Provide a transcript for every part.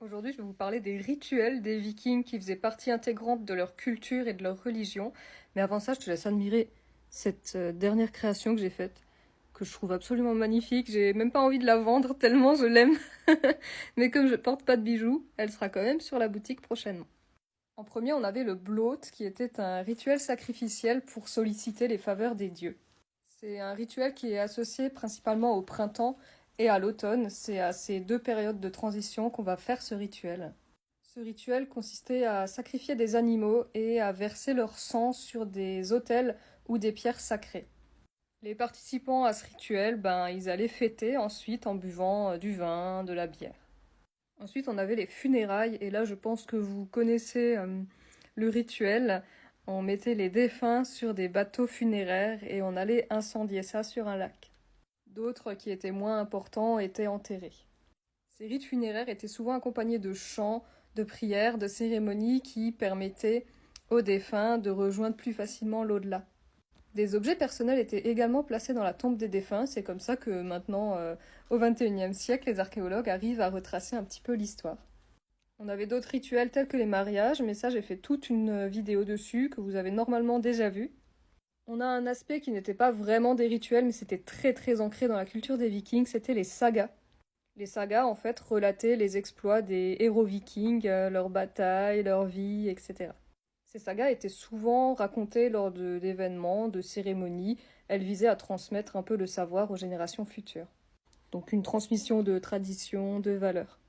Aujourd'hui, je vais vous parler des rituels des Vikings qui faisaient partie intégrante de leur culture et de leur religion. Mais avant ça, je te laisse admirer cette dernière création que j'ai faite, que je trouve absolument magnifique. J'ai même pas envie de la vendre tellement je l'aime. Mais comme je porte pas de bijoux, elle sera quand même sur la boutique prochainement. En premier, on avait le blót, qui était un rituel sacrificiel pour solliciter les faveurs des dieux. C'est un rituel qui est associé principalement au printemps et à l'automne. C'est à ces deux périodes de transition qu'on va faire ce rituel. Ce rituel consistait à sacrifier des animaux et à verser leur sang sur des autels ou des pierres sacrées. Les participants à ce rituel, ils allaient fêter ensuite en buvant du vin, de la bière. Ensuite, on avait les funérailles, et là, je pense que vous connaissez le rituel. On mettait les défunts sur des bateaux funéraires et on allait incendier ça sur un lac. D'autres, qui étaient moins importants, étaient enterrés. Ces rites funéraires étaient souvent accompagnés de chants, de prières, de cérémonies qui permettaient aux défunts de rejoindre plus facilement l'au-delà. Des objets personnels étaient également placés dans la tombe des défunts. C'est comme ça que maintenant, au XXIe siècle, les archéologues arrivent à retracer un petit peu l'histoire. On avait d'autres rituels tels que les mariages, mais ça j'ai fait toute une vidéo dessus que vous avez normalement déjà vue. On a un aspect qui n'était pas vraiment des rituels, mais c'était très très ancré dans la culture des Vikings, c'était les sagas. Les sagas en fait relataient les exploits des héros vikings, leurs batailles, leurs vies, etc. Ces sagas étaient souvent racontées lors d'événements, de cérémonies. Elles visaient à transmettre un peu le savoir aux générations futures. Donc une transmission de traditions, de valeurs.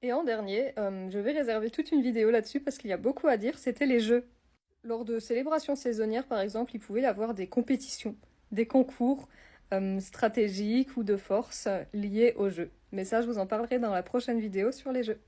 Et en dernier, je vais réserver toute une vidéo là-dessus parce qu'il y a beaucoup à dire, c'était les jeux. Lors de célébrations saisonnières, par exemple, il pouvait y avoir des compétitions, des concours stratégiques ou de force liés aux jeux. Mais ça, je vous en parlerai dans la prochaine vidéo sur les jeux.